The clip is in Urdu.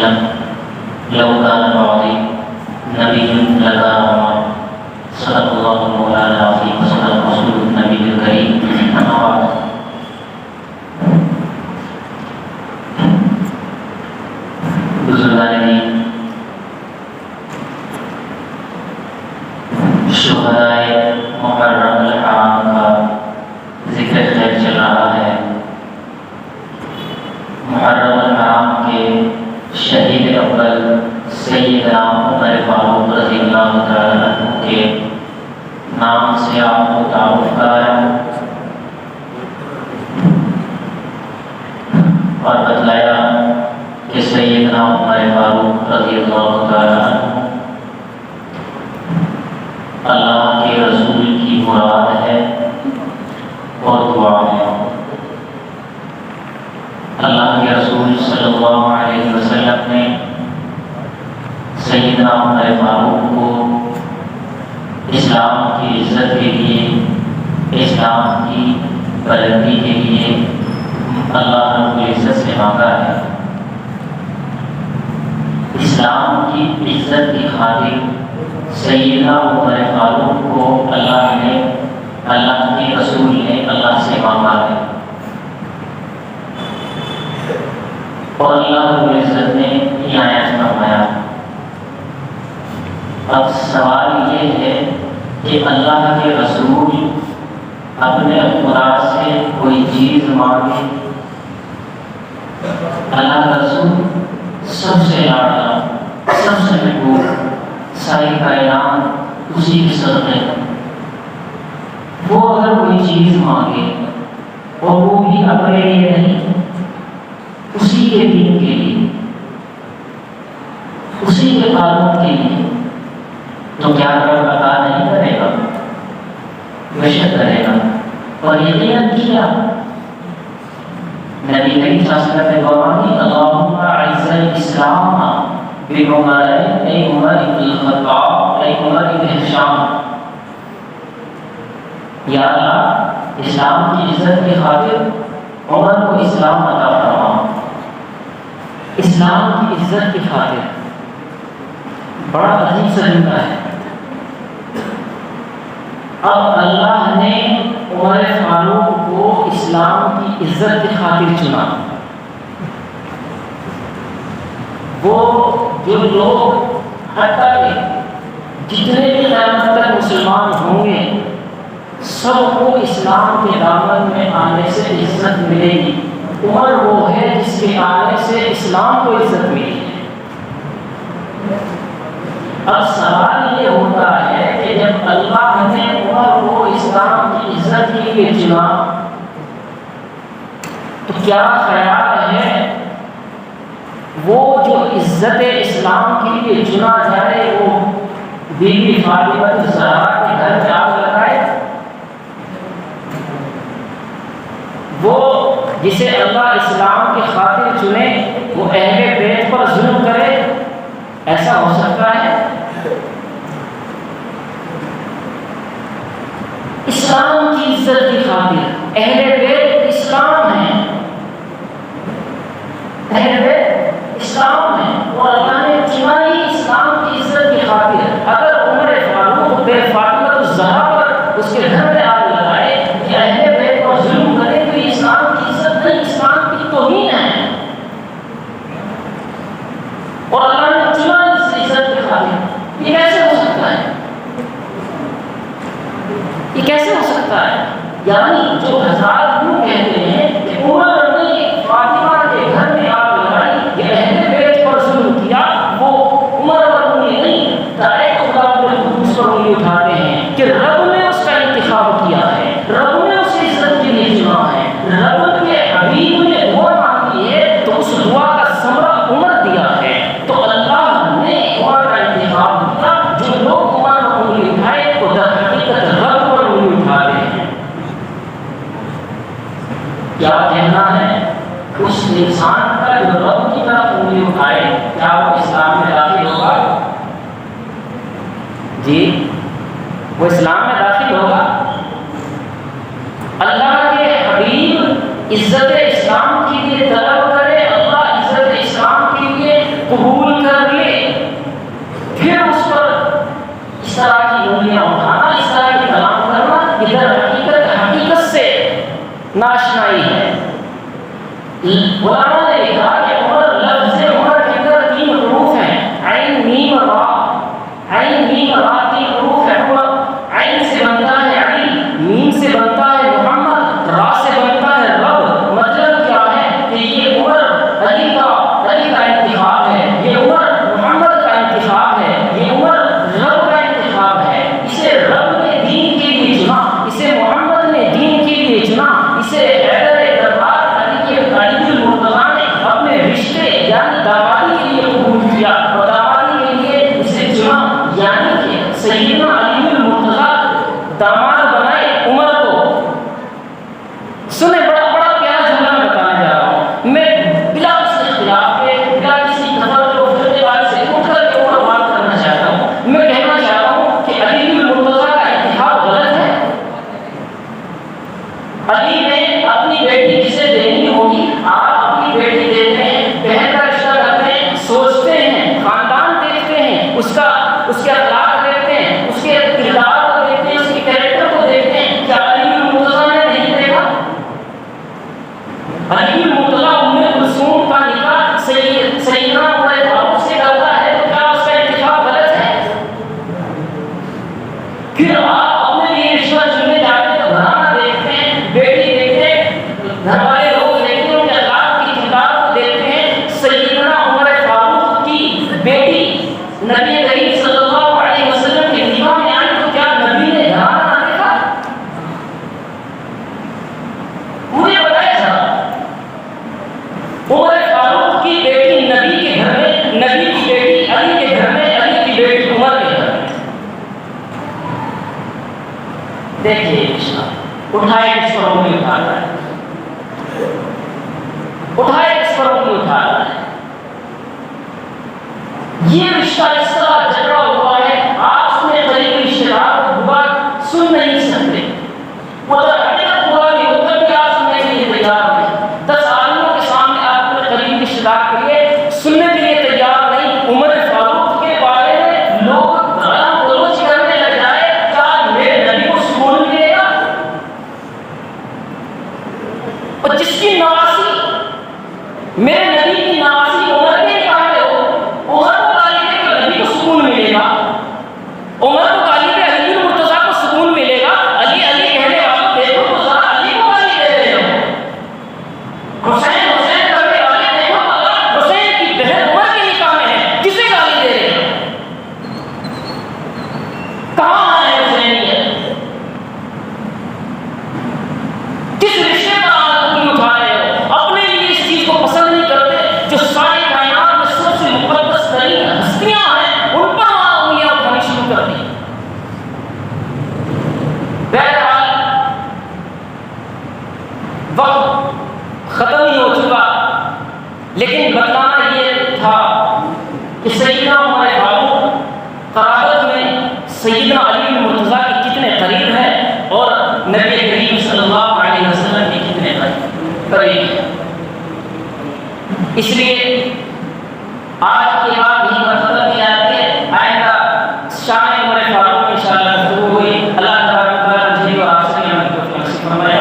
وسلم لو كان بعضي نبي لكان عمر صدق الله مولانا العظيم وصدق رسول النبي الكريم. أما بعد، بزرگان دین، شہدائے محرم الحرام کا ذکر خیر چل رہا ہے. محرم الحرام کے شہید اول سیدنا عمر فاروق رضی اللہ تعالیٰ عنہ کے نام سے آپ کو تعارف کرایا اور بتلایا کہ سیدنا عمر فاروق رضی اللہ تعالیٰ عنہ اللہ کے رسول کی مراد ہے اور دعا ہے. اللہ کے رسول صلی اللہ علیہ وسلم نے سیدنا عمر فاروق کو اسلام کی عزت کے لیے، اسلام کی بلندی کے لیے اللہ رب العزت سے مانگا ہے. اسلام کی عزت کی خاطر سیدنا عمر فاروق کو اللہ کے رسول نے اللہ سے مانگا ہے اور اللہ رب العزت نے عنایت فرمایا. اب سوال یہ ہے کہ اللہ کے رسول اپنے خدا سے کوئی چیز مانگے. اللہ کا رسول سب سے لاڈلا، سب سے محبوب، ساری کائنات اسی کے صدقے. وہ اگر کوئی چیز مانگے اور وہ بھی اپنے لیے نہیں، اسی کے دین کے لیے، اسی کے قانون کے لیے، تو کیا رب عطا نہیں کرے گا؟ بے شک کرے گا. اور یقیناً کیا نبی کریم صلی اللہ علیہ وسلم نے فرمایا اللہم اعز الاسلام بعمر ای عمر بن الخطاب ای عمر بن ہشام. یا اللہ، اسلام کی عزت کی خاطر عمر کو اسلام عطا فرما. اسلام کی عزت کی خاطر بڑا عجیب سا جملہ ہے. اب اللہ نے عمر فاروق کو اسلام کی عزت کی خاطر چنا. وہ جو لوگ حتیٰ کہ جتنے بھی قیامت تک مسلمان ہوں گے سب کو اسلام کے دامن میں آنے سے عزت ملے گی. عمر وہ ہے جس کے آنے سے اسلام کو عزت ملی ہے. اب سوال یہ ہوتا ہے کہ جب اللہ نے عمر کو اسلام کی عزت کے لیے چنا تو کیا خیال ہے وہ جو عزت اسلام کے لیے چنا جائے وہ بی بی فاطمہ الزہرا کے گھر میں آگ لگائے؟ وہ جسے اللہ اسلام کی خاطر چنے وہ اہل بیت پر ظلم کرے؟ ایسا ہو سکتا ہے؟ اسلام کی عزت کی خاطر اہل بیت اسلام ہے، اہل بیت اسلام ہے اور اللہ نے چنا ہی اسلام کی عزت کی خاطر. اگر عمر فاروق بے فاطمہ الزہرا پر اس کے گھر میں آگ لگائے کہ اہل بیت پر ظلم کرے تو یہ اسلام کی عزت نہیں، اسلام کی توہین ہے. اور اللہ نے چنا اس عزت کی خاطر. یہ کیسے ہو سکتا ہے؟ یہ کیسے ہو سکتا ہے؟ یعنی جو حضرات یوں کہتے ہیں کہ عمر نے فاطمہ کے گھر میں آگ لگائی، یہ اہل بیت پر ظلم کیا، وہ عمر پر انگلی نہیں دائیں خدا کے خصوص پر انگلی اٹھاتے ہیں کہ رب نے اس کا انتخاب کیا ہے، رب نے اسے عزت کے لیے چنا ہے، رب کے حبیب نے دعا مانگی ہے تو اس دعا کا ثمرہ عمر دیا ہے. تو اللہ نے عمر کا انتخاب کیا. جو لوگ عمر پر انگلی اٹھائے تو در حقیقت رب پر انگلی اٹھاتے ہیں. کیا کہنا ہے اس انسان کا جو رب کی طرف انگلی اٹھائے کیا وہ اسلام میں داخل ہوگا؟ جی وہ اسلام میں داخل ہوگا. اللہ کے حبیب عزت اسلام کے لیے طلب کرے، اللہ عزت اسلام کے لیے قبول کر لے پھر اس پر اس طرح کی انگلیاں اٹھانا، اس طرح کے کلام کرنا، ادھر حقیقت سے ناشنائی ہے۔ علماء نے لکھا کہ عمر لفظ عمر کے اندر 3 حروف ہیں، عین میم را، عین میم را 3 حروف ہیں۔ عمر عین سے بنتا ہے علی، میم سے بنتا ہے محمد، را سے بنتا ہے رب۔ مطلب کیا ہے کہ یہ عمر علی کا انتخاب ہے، یہ عمر محمد کا انتخاب ہے، یہ عمر رب کا انتخاب ہے۔ اسے رب نے دین کے لیے چنا، اسے محمد نے دین کے لیے چنا، اسے حیدر دربار علی المرتضیٰ نے اپنے رشتے یعنی دامادی کے لیے قبول کیا اور دامادی کے لیے اسے چنا، یعنی کہ سیدنا علی المرتضیٰ داماد بنائے عمر کو۔ سنیں، بڑا پیارا جملہ میں بتانے جا رہا ہوں، میں بلا کسی اختلاف کے، بلا کسی سے اٹھ کر کے عمر بات کرنا چاہتا ہوں۔ میں کہنا چاہتا ہوں کہ علی المرتضیٰ کا انتخاب غلط ہے۔ علی نے اپنی بیٹی جسے دینی ہوگی، آپ اپنی بیٹی دیتے ہیں، بہن کا رشتہ کرتے ہیں، سوچتے ہیں، خاندان دیکھتے ہیں، اس کے اخلاق دیکھتے ہیں، اس کے کردار کو دیکھتے ہیں، اس کے کیریکٹر کو دیکھتے ہیں۔ کیا علی المرتضیٰ نے نہیں دیکھا؟ علی المرتضیٰ ام کلثوم کا نکاح سیدنا عمر فاروق سے کرتا ہے، تو کیا اس کا انتخاب غلط ہے؟ پھر آپ اپنے لیے رشتہ چننے جاتے ہیں تو گھرانہ دیکھتے ہیں، بیٹی دیکھتے ہیں، گھر والے لوگ دیکھتے ہیں، ان کے اخلاق کی کردار کو دیکھتے ہیں۔ سیدنا عمر فاروق کی بیٹی نبی کریم صلی اللہ علیہ وسلم کے نکاح میں آئی تو کیا نبی نے گھرانہ نہ دیکھا؟ مجھے بتائیں ذرا، عمر فاروق کی بیٹی نبی کے گھر میں، نبی کی بیٹی علی کے گھر میں، علی کی بیٹی عمر کے گھر میں۔ دیکھیے رشتہ اٹھائے کس پر انگلی اٹھا رہا ہے، اٹھائے کس پر انگلی اٹھا رہا ہے۔ یہ رشتہ اس طرح جڑا ہوا ہے، آپ اپنے قریبی رشتے دار کو برا سن نہیں سکتے، وہ حقیقت برا بھی ہوتا بھی آپ سننے کے لیے تیار نہیں۔ 10 عالموں کے سامنے آپ اپنے قریبی رشتے دار کے لیے سننے کے لیے تیار نہیں۔ عمر فاروق کے بارے میں لوگ گالیاں گلوچ کرنے لگ جائے، کیا میرے نبی کو سکون ملے گا؟ اور جس کی نواسی میرے نبی کی نواسی عمر کے نکاح میں ہو، عمر کو گالی دے کہ نبی کو سکون ملے گا؟ عمر کو گالی دے علی المرتضیٰ کو سکون ملے گا؟ علی کہنے والوں دیکھو تو ذرا علی کو گالی دے رہے ہو، حسین کرنے والے دیکھو تو ذرا حسین کی بہن عمر کے نکاح میں ہے، کسے گالی دے رہے ہیں؟ کہاں ہے حسینیت؟ کس رشتے پر آپ انگلی اٹھا رہے ہو؟ اپنے لیے اس چیز کو پسند نہیں کرتے جو ساری کائنات میں سب سے مقدس ترین ہستیاں ہیں، ان پر آپ انگلیاں اٹھانی شروع کر دی۔ بہرحال وقت ختم ہی ہو چکا، لیکن بتلانا یہ تھا کہ سیدنا عمر فاروق قرابت میں سیدنا علی المرتضیٰ کے کتنے قریب ہیں اور نبی کریم صلی اللہ علیہ وسلم کے کتنے قریب ہیں۔ اس لیے آج کی بات یہی ختم کی جاتی ہے، آئندہ شان عمر فاروق انشاءاللہ گفتگو ہوئی۔ اللہ تبارک و تعالیٰ مجھے اور آپ سبھی ہمیں توفیق نصیب فرمائے۔